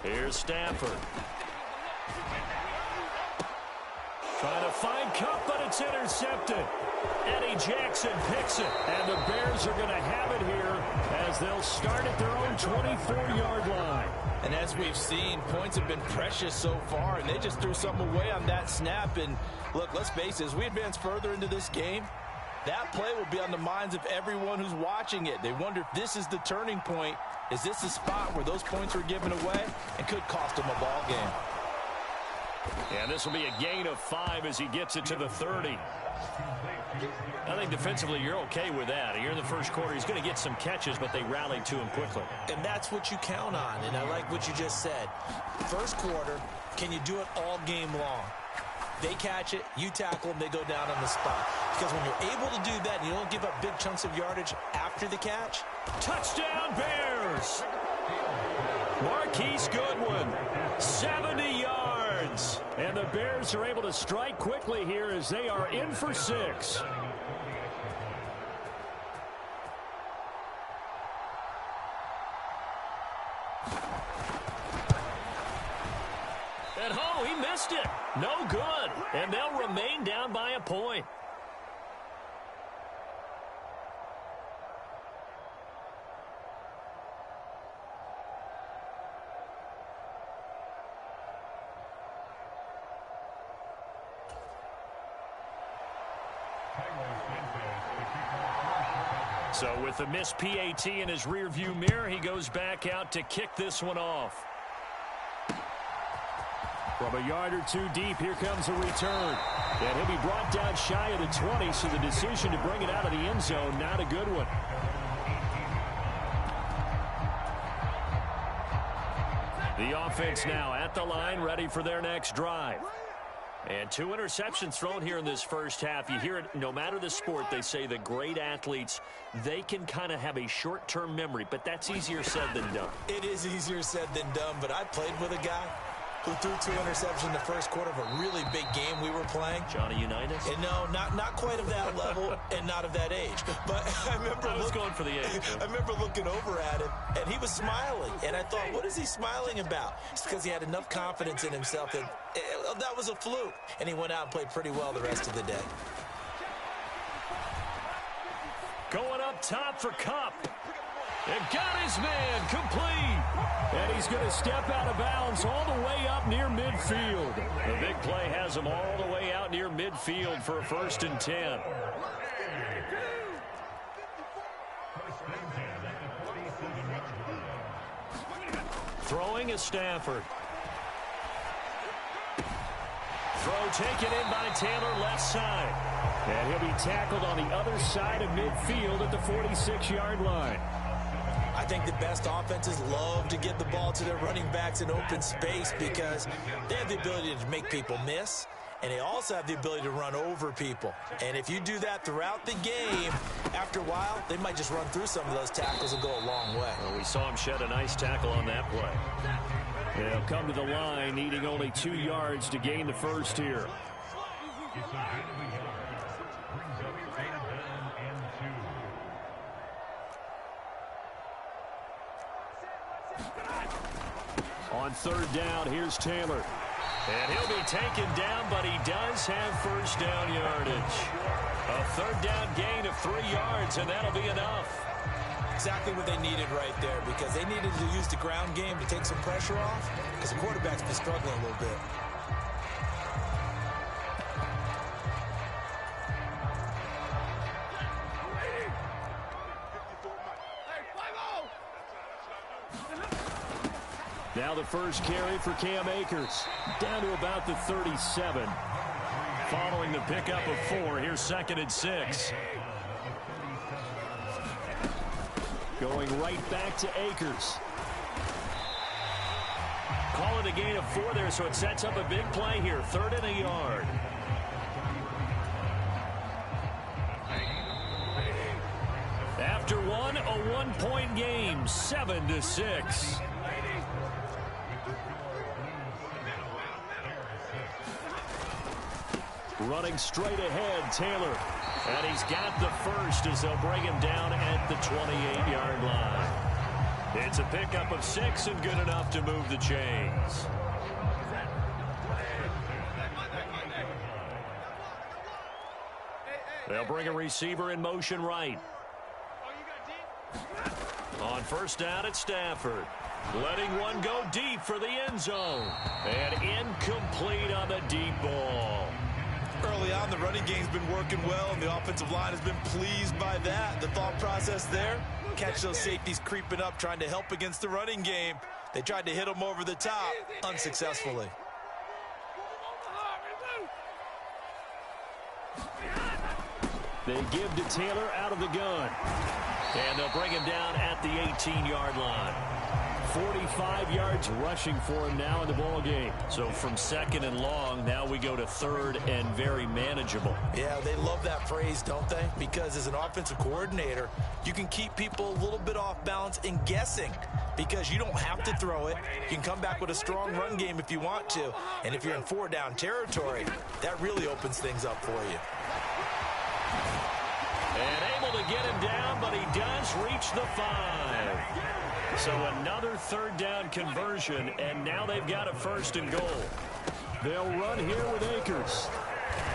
Here's Stafford. Trying to find Kupp, but it's intercepted. Eddie Jackson picks it. And the Bears are going to have it here as they'll start at their own 24-yard line. And as we've seen, points have been precious so far, and they just threw something away on that snap. And look, let's face it, as we advance further into this game, that play will be on the minds of everyone who's watching it. They wonder if this is the turning point. Is this the spot where those points are given away and could cost them a ball game? And this will be a gain of 5 as he gets it to the 30. I think defensively you're okay with that. Here in the first quarter, he's going to get some catches, but they rallied to him quickly. And that's what you count on, and I like what you just said. First quarter, can you do it all game long? They catch it, you tackle them, they go down on the spot. Because when you're able to do that and you don't give up big chunks of yardage after the catch. Touchdown Bears! Marquise Goodwin, 70 yards. And the Bears are able to strike quickly here as they are in for 6. And oh, he missed it. No good. And they'll remain down by a point. So with the missed PAT in his rearview mirror, he goes back out to kick this one off. From a yard or two deep, here comes a return. And he'll be brought down shy of the 20, so the decision to bring it out of the end zone, not a good one. The offense now at the line, ready for their next drive. And 2 interceptions thrown here in this first half. You hear it, no matter the sport, they say the great athletes, they can kind of have a short-term memory, but that's easier said than done. It is easier said than done, but I played with a guy who threw 2 interceptions in the first quarter of a really big game we were playing. Johnny Unitas? And no, not quite of that level and not of that age. But I remember going for the age. I remember looking over at him, and he was smiling. And I thought, what is he smiling about? It's because he had enough confidence in himself that that was a fluke. And he went out and played pretty well the rest of the day. Going up top for Kupp. And got his man complete. And he's going to step out of bounds all the way up near midfield. The big play has him all the way out near midfield for a 1st and 10. Throwing is Stafford. Throw taken in by Taylor left side. And he'll be tackled on the other side of midfield at the 46-yard line. I think the best offenses love to get the ball to their running backs in open space because they have the ability to make people miss, and they also have the ability to run over people. And if you do that throughout the game, after a while, they might just run through some of those tackles and go a long way. Well, we saw him shed a nice tackle on that play. They'll come to the line, needing only 2 yards to gain the first here. On 3rd down, here's Taylor. And he'll be taken down, but he does have 1st down yardage. A 3rd down gain of 3 yards, and that'll be enough. Exactly what they needed right there, because they needed to use the ground game to take some pressure off, because the quarterback's been struggling a little bit. Now the first carry for Cam Akers. Down to about the 37. Following the pickup of 4, here's 2nd and 6. Going right back to Akers. Call it a gain of 4 there, so it sets up a big play here. 3rd and a yard. After one, a 1-point game, 7-6. Running straight ahead, Taylor. And he's got the first as they'll bring him down at the 28-yard line. It's a pickup of 6 and good enough to move the chains. They'll bring a receiver in motion right. On first down, it's Stafford. Letting one go deep for the end zone. And incomplete on the deep ball. Early on, the running game's been working well, and the offensive line has been pleased by that. The thought process there, catch those safeties creeping up, trying to help against the running game. They tried to hit them over the top, unsuccessfully. They give to Taylor out of the gun. And they'll bring him down at the 18-yard line. 45 yards rushing for him now in the ball game. So from second and long, now we go to third and very manageable. Yeah, they love that phrase, don't they? Because as an offensive coordinator, you can keep people a little bit off balance and guessing because you don't have to throw it. You can come back with a strong run game if you want to. And if you're in 4-down territory, that really opens things up for you. And able to get him down, but he does reach the 5. So another third down conversion, and now they've got a first and goal. They'll run here with Akers.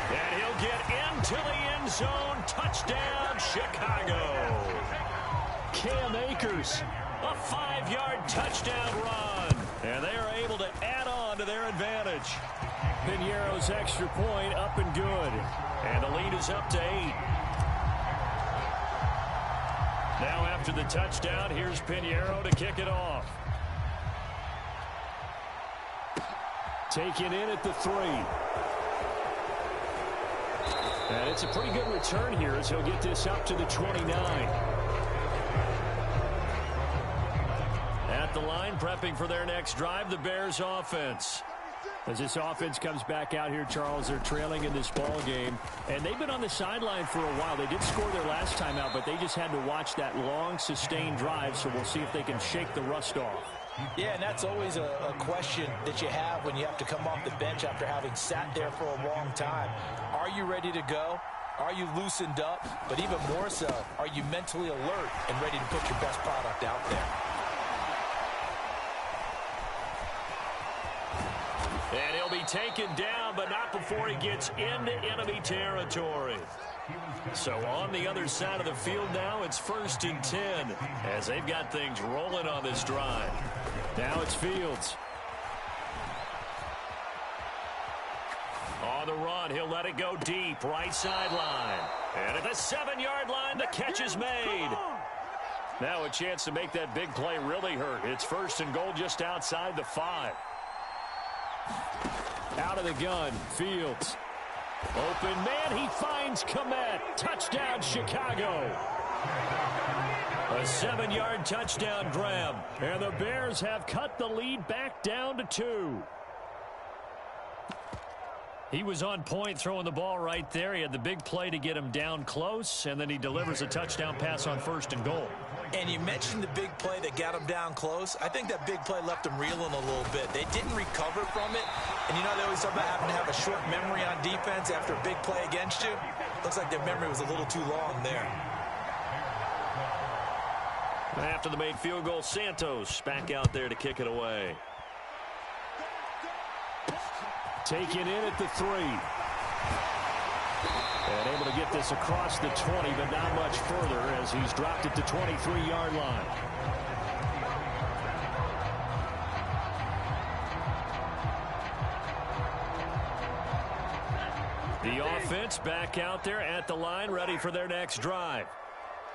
And he'll get into the end zone. Touchdown, Chicago. Cam Akers, a 5-yard touchdown run. And they are able to add on to their advantage. Piñeiro's extra point up and good. And the lead is up to 8. Now after the touchdown, here's Piñeiro to kick it off. Taken in at the 3. And it's a pretty good return here as he'll get this up to the 29. At the line, prepping for their next drive, the Bears offense. As this offense comes back out here, Charles, they're trailing in this ball game. And they've been on the sideline for a while. They did score their last time out, but they just had to watch that long, sustained drive. So we'll see if they can shake the rust off. Yeah, and that's always a question that you have when you have to come off the bench after having sat there for a long time. Are you ready to go? Are you loosened up? But even more so, are you mentally alert and ready to put your best product out there? And he'll be taken down, but not before he gets into enemy territory. So on the other side of the field now, it's 1st and 10 as they've got things rolling on this drive. Now it's Fields. On the run, he'll let it go deep, right sideline. And at the 7-yard line, the catch is made. Now a chance to make that big play really hurt. It's 1st and goal just outside the 5. Out of the gun, Fields. Open man, he finds Kmet. Touchdown, Chicago. A 7-yard touchdown grab. And the Bears have cut the lead back down to 2. He was on point throwing the ball right there. He had the big play to get him down close, and then he delivers a touchdown pass on 1st and goal. And you mentioned the big play that got him down close. I think that big play left him reeling a little bit. They didn't recover from it. And you know, they always talk about having to have a short memory on defense after a big play against you. Looks like their memory was a little too long there. After the made field goal, Santos back out there to kick it away. Taken in at the 3. And able to get this across the 20, but not much further as he's dropped it to 23-yard line. The offense back out there at the line, ready for their next drive.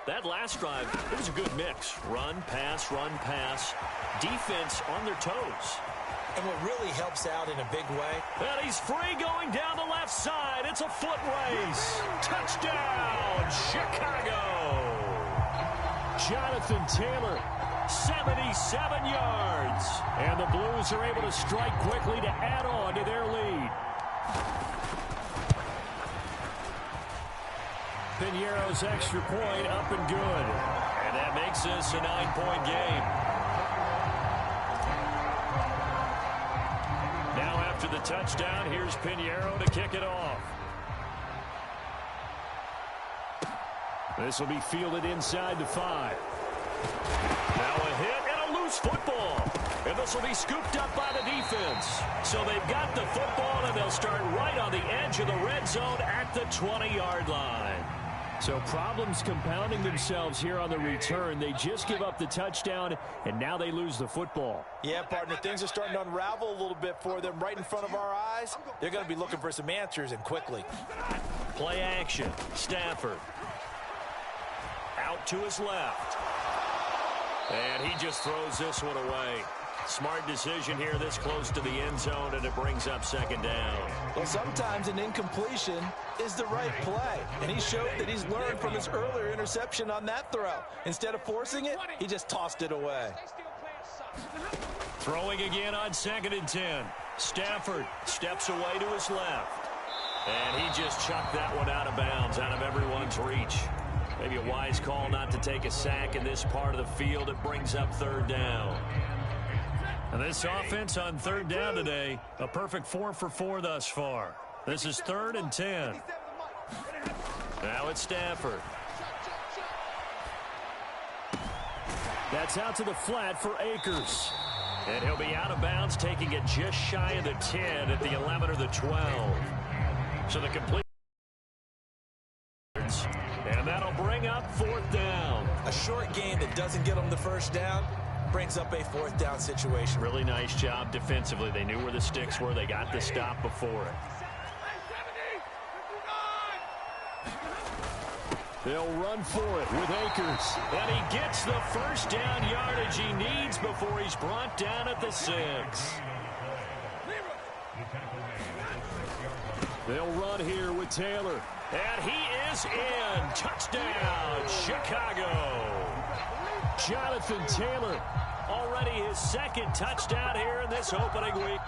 That last drive, it was a good mix. Run, pass, defense on their toes. And what really helps out in a big way. And he's free going down the left side. It's a foot race. Touchdown, Chicago. Jonathan Taylor, 77 yards. And the Blues are able to strike quickly to add on to their lead. Piñeiro's extra point up and good. And that makes this a 9-point game. Now after the touchdown, here's Piñeiro to kick it off. This will be fielded inside the 5. Now a hit and loose football. And this will be scooped up by the defense. So they've got the football, and they'll start right on the edge of the red zone at the 20-yard line. So problems compounding themselves here on the return. They just give up the touchdown, and now they lose the football. Yeah, partner, things are starting to unravel a little bit for them right in front of our eyes. They're going to be looking for some answers, and quickly. Play action. Stafford. Out to his left. And he just throws this one away. Smart decision here this close to the end zone, and it brings up second down. Well, sometimes an incompletion is the right play, and he showed that he's learned from his earlier interception on that throw. Instead of forcing it, he just tossed it away. Throwing again on 2nd and 10. Stafford steps away to his left. And he just chucked that one out of bounds, out of everyone's reach. Maybe a wise call not to take a sack in this part of the field. It brings up third down. And this offense on third down today, a perfect 4 for 4 thus far. This is 3rd and 10. Now it's Stafford. That's out to the flat for Akers. And he'll be out of bounds, taking it just shy of the 10 at the 11 or the 12. So the complete. And that'll bring up 4th down. A short game that doesn't get them the first down brings up a 4th down situation. Really nice job defensively. They knew where the sticks were. They got the stop before it. They'll run for it with Akers. And he gets the first down yardage he needs before he's brought down at the 6. They'll run here with Taylor. And he is in. Touchdown, Chicago. Jonathan Taylor. Already his 2nd touchdown here in this opening week.